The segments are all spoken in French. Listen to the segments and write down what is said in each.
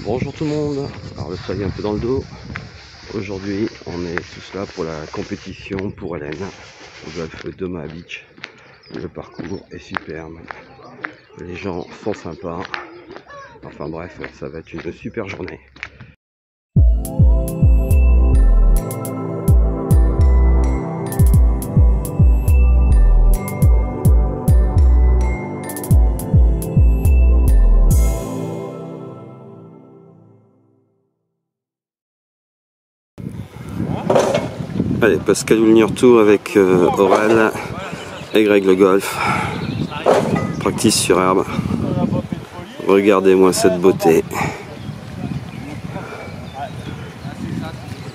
Bonjour tout le monde, alors le soleil est un peu dans le dos. Aujourd'hui on est tous là pour la compétition pour Hélène au golf d'Omaha Beach. Le parcours est superbe, les gens sont sympas, enfin bref, ça va être une super journée. Allez, Pascal Junior Tour avec Aurel et Greg le golf. Practice sur herbe. Regardez-moi cette beauté.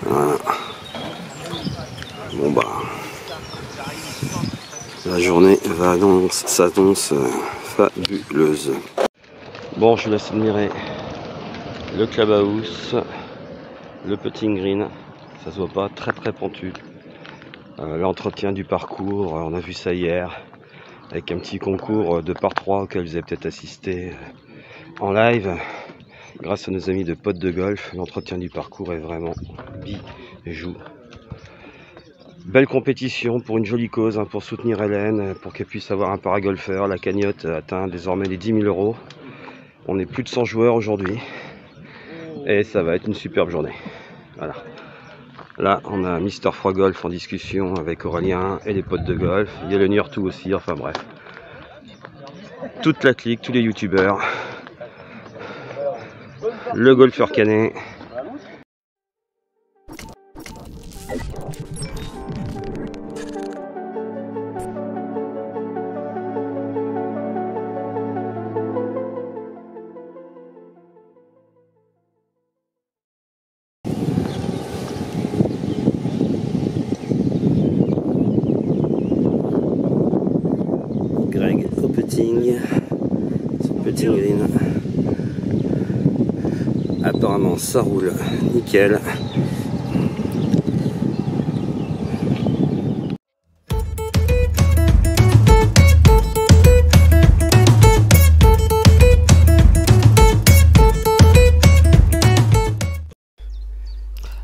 Voilà. Bon bah, la journée s'annonce fabuleuse. Bon, je vous laisse admirer le clubhouse, le putting green. Ça se voit pas, très pentu. L'entretien du parcours, on a vu ça hier, avec un petit concours de par 3 auquel vous avez peut-être assisté en live. Grâce à nos amis de Potes de Golf, l'entretien du parcours est vraiment bijou. Belle compétition pour une jolie cause, hein, pour soutenir Hélène, pour qu'elle puisse avoir un paragolfeur. La cagnotte atteint désormais les 10 000 €. On est plus de 100 joueurs aujourd'hui et ça va être une superbe journée. Voilà. Là, on a Mister Froid Golf en discussion avec Aurélien et les potes de golf. Il y a le Nurtou aussi, enfin bref. Toute la clique, tous les youtubeurs. Le golfeur canet. Greg au putting, son putting green. Apparemment ça roule nickel.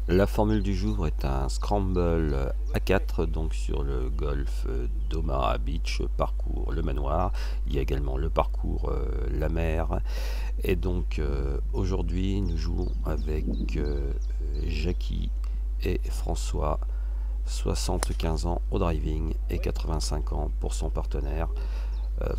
La formule du jour est un scramble A4, donc sur le golf d'Omaha Beach, parcours le manoir. Il y a également le parcours la mer. Et donc aujourd'hui nous jouons avec Jackie et François, 75 ans au driving et 85 ans pour son partenaire.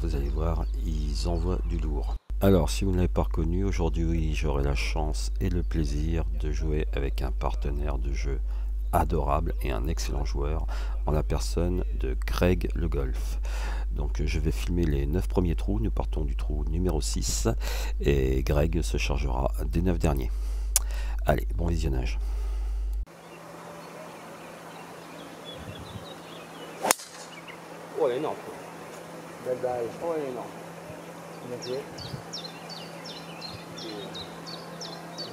Vous allez voir, ils envoient du lourd. Alors, si vous ne l'avez pas reconnu, aujourd'hui j'aurai la chance et le plaisir de jouer avec un partenaire de jeu adorable et un excellent joueur en la personne de Greg le golf. Donc je vais filmer les 9 premiers trous, nous partons du trou numéro 6 et Greg se chargera des 9 derniers. Allez, bon visionnage. Oh, elle est énorme. Belle balle. Oh, elle est énorme. Bien joué.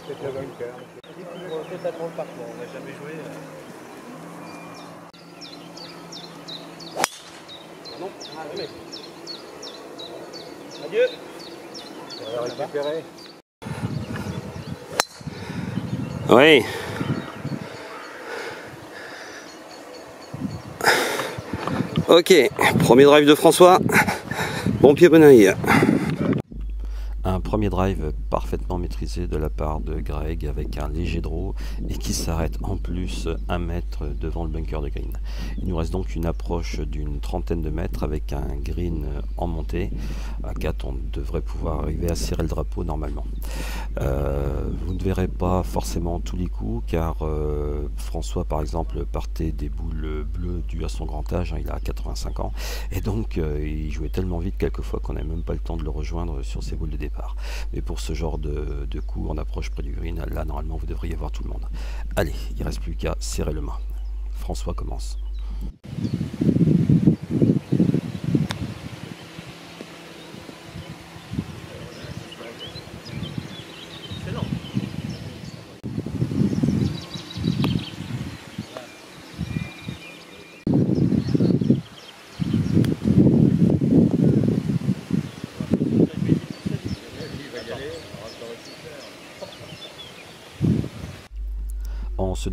Peut-être le bunker. On va peut-être attendre le parcours, on n'a jamais joué. Non, jamais. Adieu. On va récupérer. Oui. Ok, premier drive de François. Bon pied, bon oeil. Un premier drive parfaitement maîtrisé de la part de Greg avec un léger draw et qui s'arrête en plus 1 mètre devant le bunker de green. Il nous reste donc une approche d'une trentaine de mètres avec un green en montée. À 4, on devrait pouvoir arriver à serrer le drapeau normalement. Vous ne verrez pas forcément tous les coups car François par exemple partait des boules bleues dues à son grand âge, hein, il a 85 ans et donc il jouait tellement vite quelquefois qu'on n'a même pas le temps de le rejoindre sur ses boules de départ. Mais pour ce genre de coup en approche près du green, là normalement vous devriez voir tout le monde. Allez, il ne reste plus qu'à serrer le mât. François commence.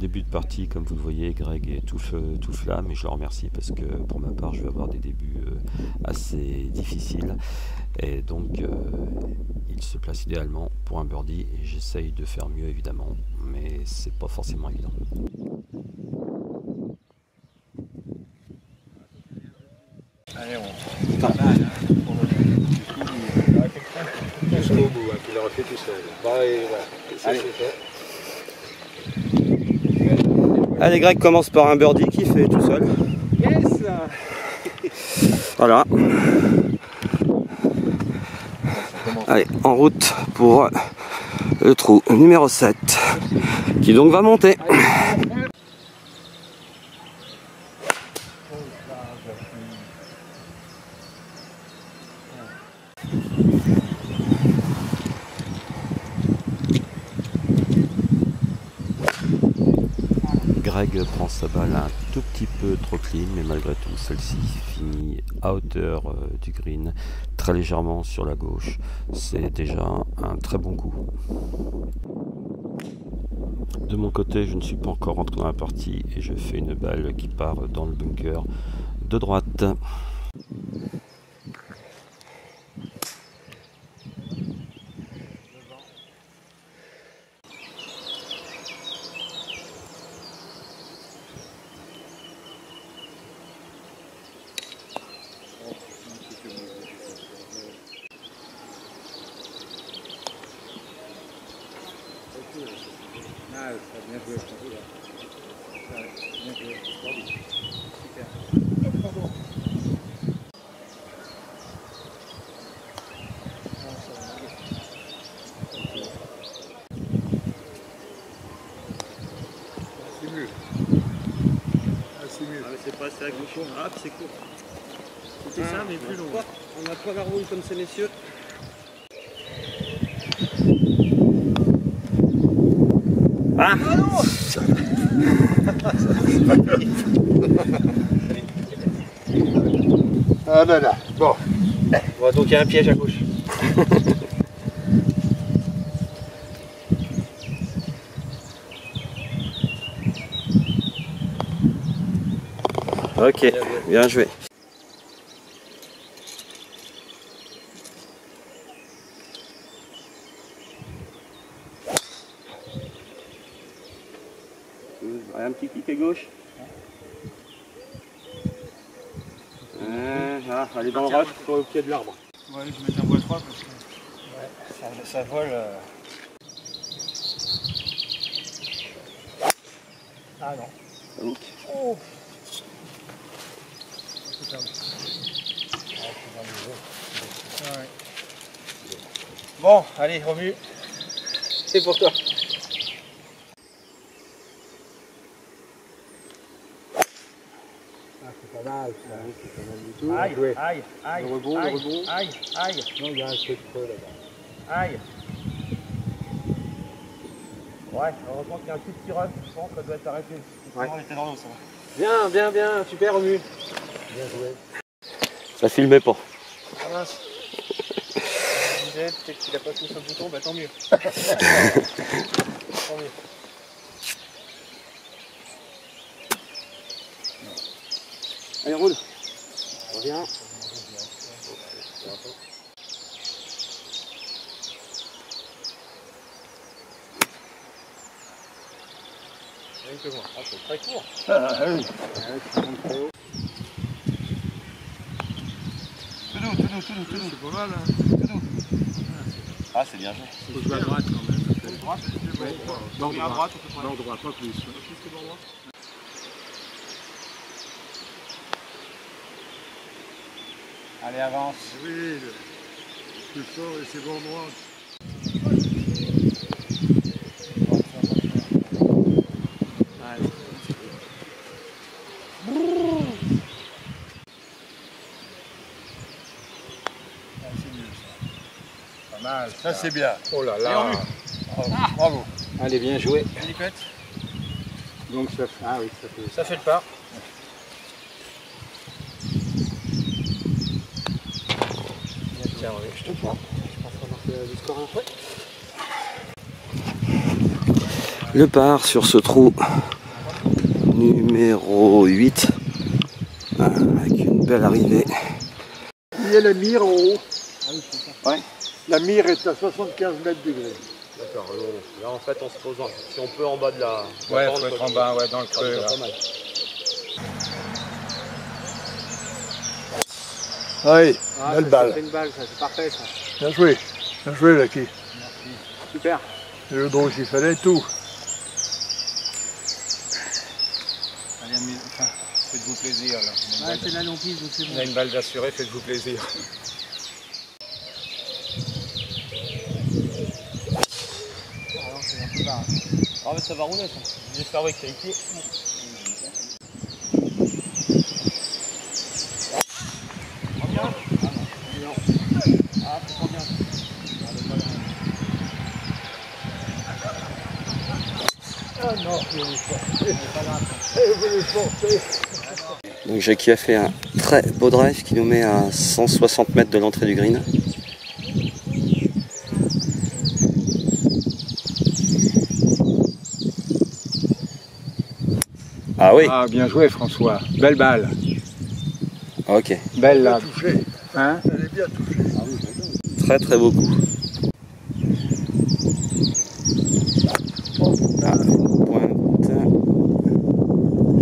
début de partie, comme vous le voyez, Greg est tout flamme et je le remercie parce que pour ma part, je vais avoir des débuts assez difficiles. Et donc, il se place idéalement pour un birdie et j'essaye de faire mieux évidemment, mais c'est pas forcément évident. Allez, on pas mal, hein, pour le jusqu'au bout, hein, qu'il aurait fait tout seul. Bah, et voilà. Ça, c'est fait. Allez, Greg commence par un birdie qui fait tout seul. Yes. Voilà. Allez, en route pour le trou numéro 7, qui donc va monter. Greg prend sa balle un tout petit peu trop clean, mais malgré tout, celle-ci finit à hauteur du green, très légèrement sur la gauche. C'est déjà un très bon coup. De mon côté, je ne suis pas encore rentré dans la partie et je fais une balle qui part dans le bunker de droite. Ah, bien joué, bien joué. Super. C'est mieux. Ah, c'est mieux. C'est pas assez court. Ah, c'est court. C'était ça, mais plus long. On n'a pas la rouille comme ces messieurs. Ah non. Ah là là, bon. Bon, donc il y a un piège à gauche. Ok, bien joué. Un petit kick à gauche. Allez dans le rock sur le pied de l'arbre. Ouais, je vais mettre un bois 3 parce que ouais, ça vole. Ah non. Donc, Oh. Ouais. Bon, allez, remue. C'est pour toi. Ah, c'est pas mal, ça. C'est pas mal du tout. Aïe, Joué. aïe, aïe. Le rebond, aïe, le rebond. Aïe, aïe, Non, il y a un peu de creux là-bas. aïe. Ouais, heureusement qu'il y a un tout petit run, je pense que ça doit être arrêté. Ouais. Sinon, il était dans l'eau, ça va. Bien, bien, bien, super remue. Bien joué. ça filmait pas. Ah mince. Je disais, peut-être qu'il a pas tout sur le bouton, bah tant mieux. Tant mieux. Allez, roule. Reviens. Rien que moi. Ah, c'est très court. Ah oui. C'est pas mal, hein. Ah, c'est bien joué. Faut jouer à droite quand même. Droite, Ouais, on est à droite, on peut prendre. non, droit, pas plus. Plus que bon droit. Allez, avance. Oui, le plus fort et c'est bon droit. Allez. C'est mieux ça. Pas mal. Ça c'est bien. Oh là Et en là. vue. Bravo. Allez, bien joué. Philippette, Donc ça fait... Ah oui, ça fait... ça fait le pas. Tiens, oui, je te prends. Je pense qu'on va faire du score après. le par sur ce trou numéro 8 avec une belle arrivée. Il y a la mire en haut. Ah oui, c'est ça. Ouais. La mire est à 75 mètres du gré. D'accord, là en fait on se pose si on peut en bas de la... Ouais, faut être en bas, ouais, dans le creux. pas mal. Oui, Ah, belle ça, balle. ça fait une balle, ça, c'est parfait ça. Bien joué Lucky. Super. Le drôle qu'il fallait tout. Allez, enfin, faites-vous plaisir là. Ouais, c'est la longuise, donc c'est bon. On a une balle d'assuré, faites-vous plaisir. Ah non, c'est un peu bas. Ah mais ça va rouler ça. J'espère que ça a été. Donc Jackie a fait un très beau drive qui nous met à 160 mètres de l'entrée du green. Ah oui. Ah, bien joué François. Belle balle. Ok. Belle là. Touché. Hein? Elle est bien touchée. Très très beau coup. Ah, pointe.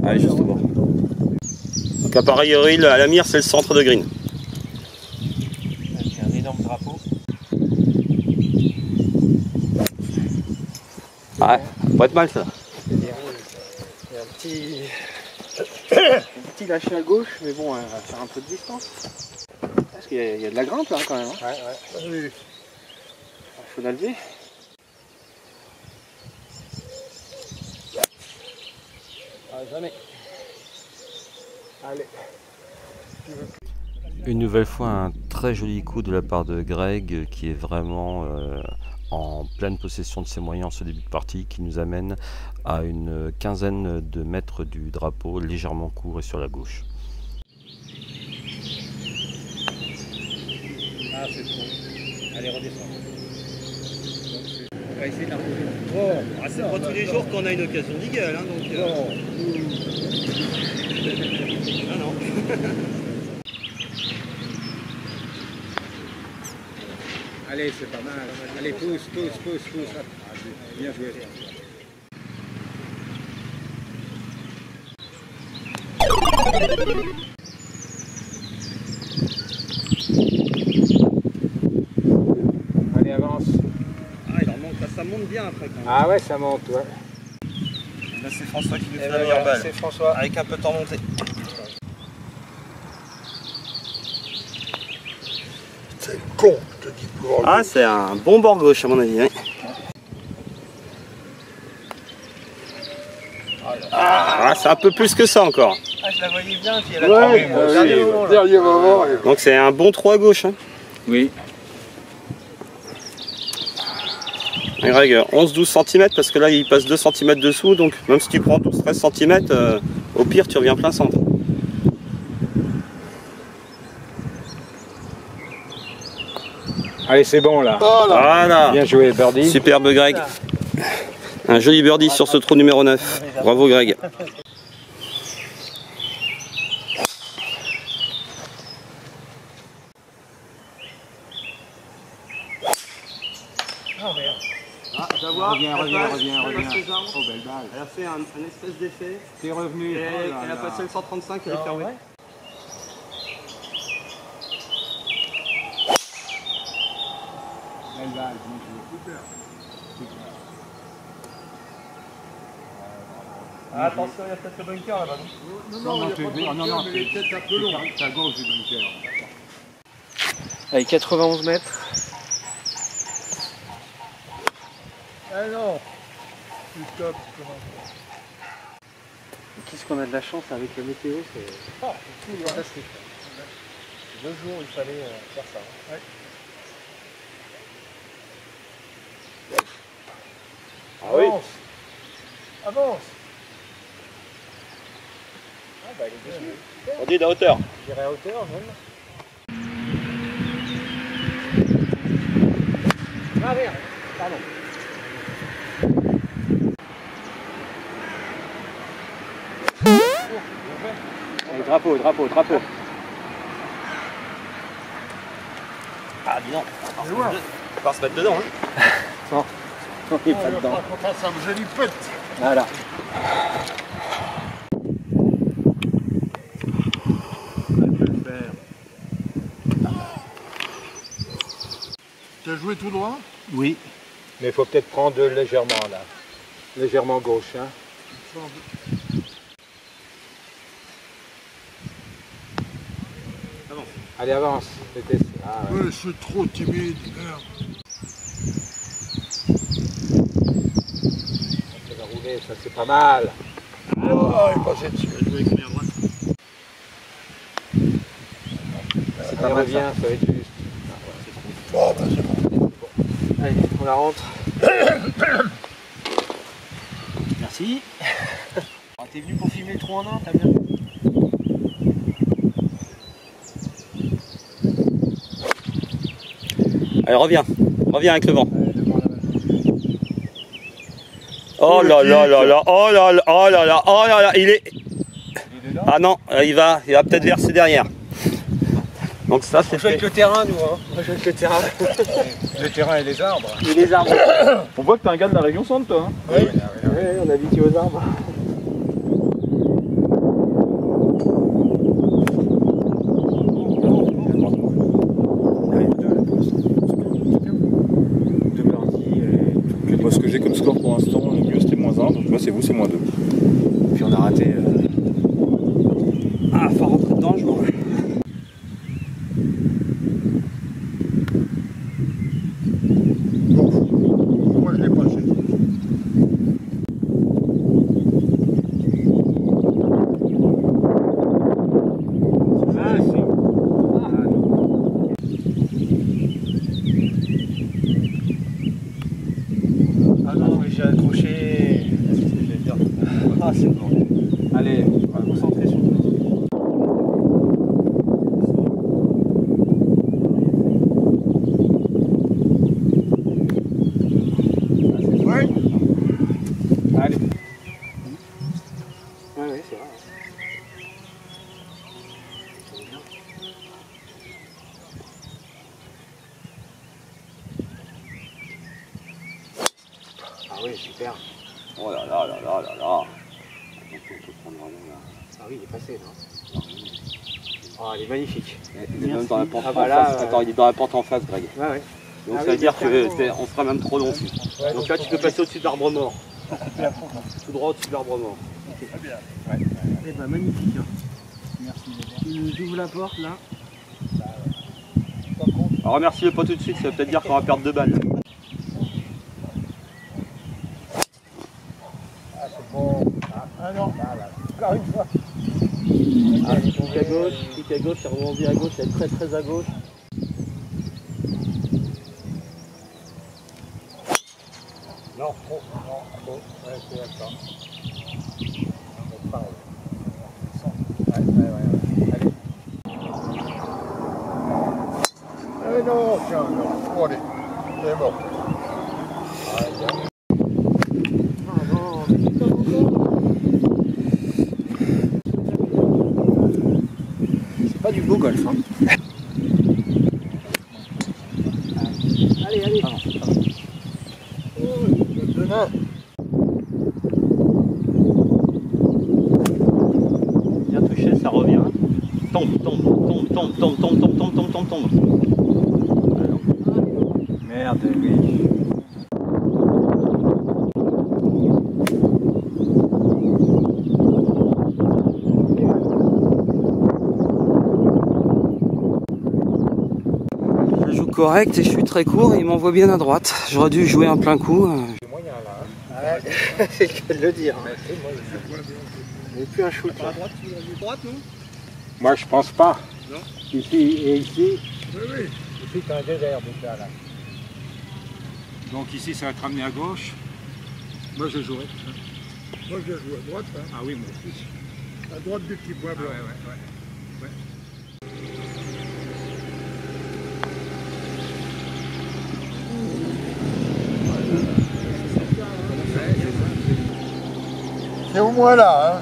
Ah, juste au bord. Donc a priori à la mire c'est le centre de green. C'est un énorme drapeau. Ouais, ça pourrait être mal ça. Il y a un petit lâcher à gauche, mais bon, elle va faire un peu de distance. Parce qu'il y a de la grimpe là quand même. Hein. Ouais. Oui. Il faut la lever. Ah, jamais. Allez. Une nouvelle fois un très joli coup de la part de Greg qui est vraiment en pleine possession de ses moyens en ce début de partie, qui nous amène à une quinzaine de mètres du drapeau, légèrement court et sur la gauche. Ah, c'est trop. Allez, redescends. On va essayer de la reposer. Ah, c'est pas tous les jours qu'on a une occasion d'eagle, hein, donc... Ah non. Allez, c'est pas mal. Allez, pousse. Bien joué. Allez, avance. Ah, il en monte, là, ça monte bien après quand même. Ah ouais, ça monte, ouais. Là, c'est François qui nous fait Et la meilleure balle. c'est François. Avec un peu de temps monté. C'est con, je te dis pour Ah, c'est un bon bord gauche à mon avis. Oui. Ah, c'est un peu plus que ça encore. Ah, je la voyais bien, puis elle a Ouais, tombé, moi aussi. dernier moment. Donc c'est un bon 3 à gauche. Hein. Oui. Greg, 11-12 cm parce que là il passe 2 cm dessous, donc même si tu prends 12-13 cm, au pire tu reviens plein centre. Allez, c'est bon là. Voilà. Bien joué, birdie. Superbe Greg. Un joli birdie sur ce trou numéro 9. Bravo Greg. Ah, Reviens. Oh, belle balle. Elle a fait un espèce d'effet. T'es revenu. Et elle a passé le 135, elle est fermée. Belle balle, bien joué. Ah, attention, il y a peut-être le bunker là-bas. Non, mais il est peut-être un peu long. c'est à gauche du bunker. Allez, 91 mètres. Ah non. Stop. Qu'est-ce qu'on a de la chance avec la météo, c'est fantastique. 2 jours, il fallait faire ça. Ouais. Ah oui. Avance. Ah bah, il est dessus. On dit de la hauteur. J'irai à hauteur, même. Ah merde, pardon. Allez, drapeau, drapeau, drapeau. Ah, dis donc. Mais ouais. On va se mettre dedans. Hein. On est pas dedans. Ça me jolie pète. Voilà. Tu as joué tout droit? Oui. Mais il faut peut-être prendre légèrement là. Légèrement gauche. Hein. Avance. Allez, avance. Ah, ouais. Ouais, c'est trop timide. Merde. Ça va rouler, ça c'est pas mal. Ah, il est passé dessus. Je vais jouer à droite. C'est pas mal bien, ça va être juste. Bon, ben c'est bon. Allez, on la rentre. Merci. Ah, t'es venu pour filmer le trou en un, t'as bien. Allez, reviens. Reviens avec le vent. Oh là là là là, oh là là, oh là là, oh là là, il est... Ah non, il va peut-être verser derrière. Donc ça c'est On joue avec fait. le terrain, nous, hein. On joue avec le terrain. Le terrain et les arbres. Et les arbres. On voit que t'es un gars de la région centre, toi. Hein. Oui, on est habitué aux arbres. Moi, ce que j'ai comme score pour l'instant, le mieux c'était -1, donc là c'est vous, c'est -2. Puis on a raté. Ah, faut rentrer dedans, je vois. Moi je l'ai passé. Ah non, mais j'ai accroché. Ah, c'est bon. Allez, on va se concentrer sur le Ouais. Allez. Ouais, c'est vrai. Ah oui, super. Oh là là là là là là. Attention, on peut prendre vraiment là. Ah oui, il est passé, non? Ah, il est magnifique. Il est même dans la porte Ah en bah là, face. Attends, il est dans la porte en face, Greg. Ouais, ouais. Donc Ah ça oui, veut dire carrément. qu'on sera même trop long aussi. Donc là, tu peux passer au-dessus de l'arbre mort. Tout droit au-dessus de l'arbre mort. Eh ben, magnifique. Hein. Merci. Tu nous ouvres la porte là. Alors remercie-le pas tout de suite, ça veut peut-être dire qu'on va perdre 2 balles. Ah, c'est bon. Ah non. Encore une fois. Ah, clique à gauche, il rebondit à gauche, il est très très à gauche. Non, trop. Non, trop. Ouais, c'est ça. On parle. Ouais. Allez. Eh non, tiens, non. Bon, allez. C'est bon. Ah, bien. Ah non, mais putain encore. C'est pas du beau golf, hein. Allez, allez. Demain. Bien touché, ça revient. Tombe, tombe, tombe, tombe, tombe, tombe, tombe, tombe, tombe, tombe, tombe. Merde, oui. Je joue correct et je suis très court et il m'envoie bien à droite. J'aurais dû jouer un plein coup. C'est moyen là. Hein. C'est le cas de le dire. Il n'y a plus un shoot. Là. Moi je pense pas. Non. Ici et ici. Oui, oui. Ici c'est un désert déjà là. Donc ici ça va te ramener à gauche. Moi je jouerai. Moi je joue à droite. Hein. Ah oui, moi aussi. À droite du petit point blanc. ouais. C'est au moins là. Hein.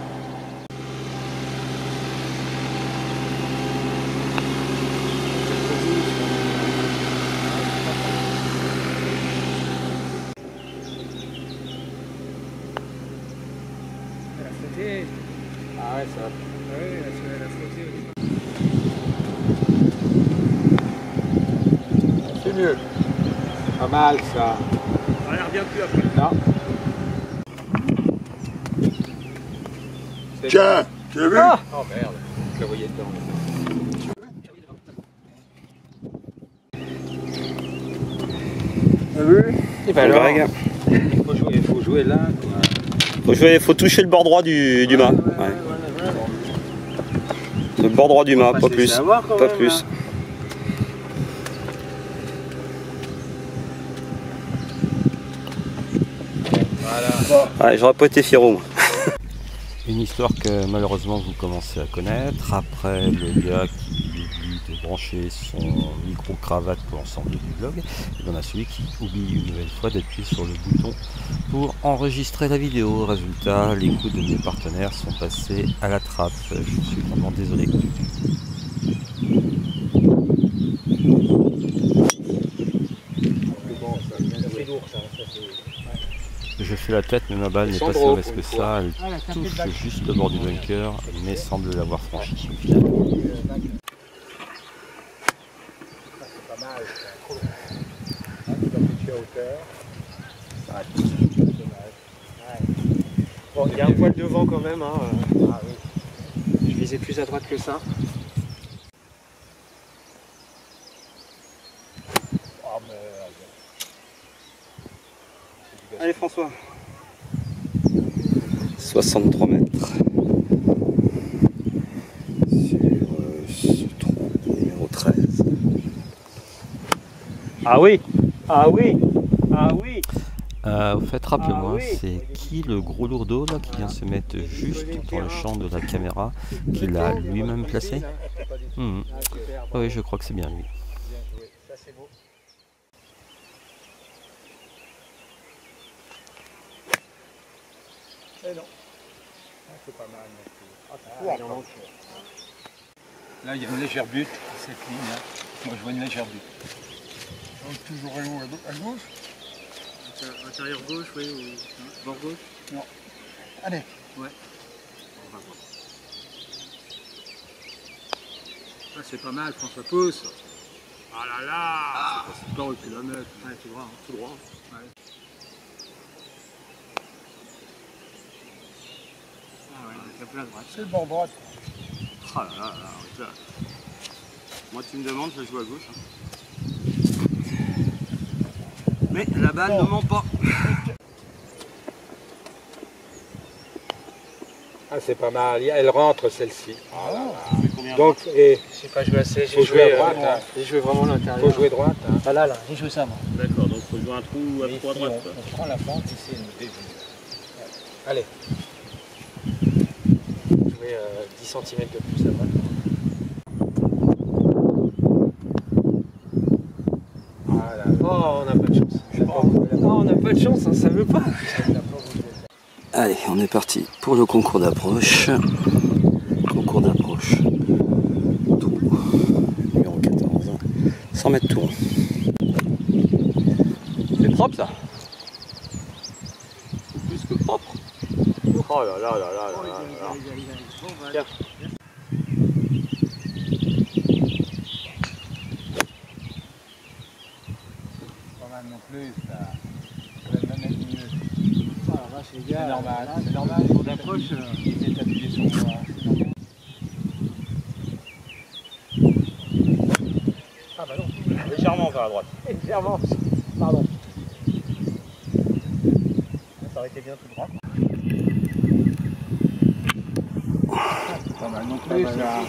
Ah ouais, ça va. Oui, elle a flotté au départ. C'est mieux. Pas mal ça. Elle revient plus après. Non. Tiens, tu as vu? Ah oh merde, je la voyais dedans. Tu as vu? Et ben alors, Greg. il faut jouer là. Faut toucher le bord droit du mât. Ouais. Le bord droit du mât, pas plus. Pas plus. Voilà. Ouais, j'aurais pas été fiero, moi. Une histoire que malheureusement vous commencez à connaître. Après le gars qui oublie de brancher son micro-cravate pour l'ensemble du vlog, il y en a celui qui oublie une nouvelle fois d'appuyer sur le bouton pour enregistrer la vidéo. Résultat, les coups de mes partenaires sont passés à la trappe. Je suis vraiment désolé. Je fais la tête, mais ma balle n'est pas si mauvaise que ça. Elle touche juste le bord du bunker, mais semble l'avoir franchi au final. C'est pas mal. Bon, il y a un poil devant quand même. Hein. Ah, oui. Je visais plus à droite que ça. Oh merde. Allez François. 63 mètres. Sur ce trou numéro 13. Ah oui. Ah oui. Ah oui. Au fait, rappelez-moi, Ah oui. c'est qui le gros lourdeau là qui vient se mettre juste dans le champ de la caméra qu'il a lui-même placé? Oui, je crois que c'est bien lui. Ça c'est beau. Eh non. C'est pas mal. Non plus. Là, il y a une légère butte, cette ligne. Hein. Moi, je vois une légère butte. Donc toujours où à gauche? Intérieur gauche, oui, ou bord gauche? Non. Allez. Ouais. On va voir. Ah, c'est pas mal, François, pousse. Ah là là. C'est pas au kilomètre. Ouais, tout droit. Hein. Tout droit. Ouais. Ah ouais, il y a plein de droite. C'est le bord droit. Ah là là, là. Moi, tu me demandes, je joue à gauche. Hein. Mais la balle ne ment pas. Ah, c'est pas mal. Elle rentre celle-ci. Ah, là, là. Donc, et j'ai pas joué assez. J'ai joué à droite. Hein. J'ai joué vraiment l'intérieur. Faut jouer droite. Hein. Ah là, j'ai joué ça moi. D'accord, donc il faut jouer un trou à trois droite. On prend la pente ici et nous dévie. Allez. Jouer 10 cm de plus à droite. Ah là. Oh, on n'a pas de chance. Oh, on n'a pas de chance, hein, ça veut pas. Allez, on est parti pour le concours d'approche. Concours d'approche. Trou numéro 14. 100 mètres tout rond. C'est propre ça. Plus que propre. Oh là là là là là là. Tiens. Pas mal non plus, ça. Ça va même être mieux. C'est normal, c'est normal. Pour l'approche, Il est appuyé sur moi. ah bah non. Légèrement vers la droite. Légèrement. Pardon. Ça aurait été bien tout droit. Pas mal non plus, ça.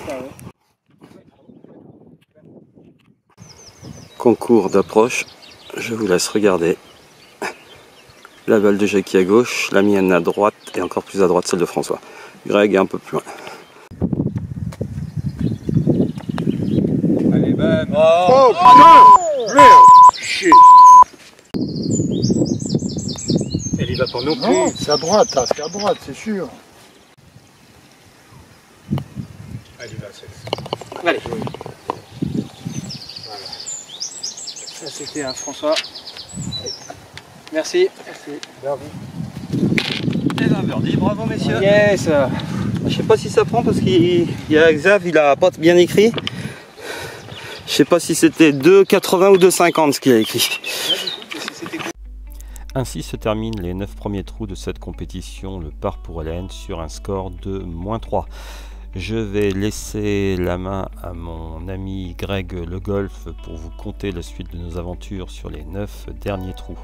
Concours d'approche. Je vous laisse regarder. La balle de Jackie à gauche, la mienne à droite et encore plus à droite celle de François. Greg est un peu plus loin. Allez, bam. Oh putain! Merde! Chier! Elle y va pas non plus. Non, c'est à droite, là, c'est à droite, c'est sûr. Elle y va celle-ci. Allez. Voilà. Ça c'était à François. Merci. Merci. C'est un birdie, bravo messieurs. Yes. Je sais pas si ça prend parce qu'il y a Xav, il a pas bien écrit. Je sais pas si c'était 2,80 ou 2,50 ce qu'il a écrit. Ainsi se terminent les 9 premiers trous de cette compétition, le par pour Hélène, sur un score de -3. Je vais laisser la main à mon ami Greg Le Golf pour vous conter la suite de nos aventures sur les 9 derniers trous.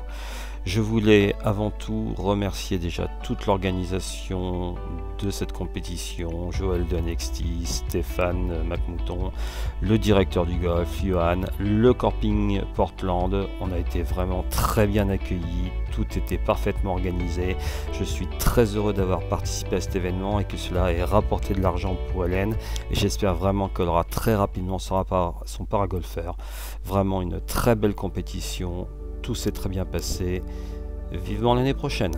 Je voulais avant tout remercier déjà toute l'organisation de cette compétition, Joël de NXT, Stéphane McMouton, le directeur du golf, Johan, le camping Portland. On a été vraiment très bien accueillis, tout était parfaitement organisé. Je suis très heureux d'avoir participé à cet événement et que cela ait rapporté de l'argent pour Hélène. Et j'espère vraiment qu'elle aura très rapidement son paragolfeur. Vraiment une très belle compétition. Tout s'est très bien passé. Vivement l'année prochaine.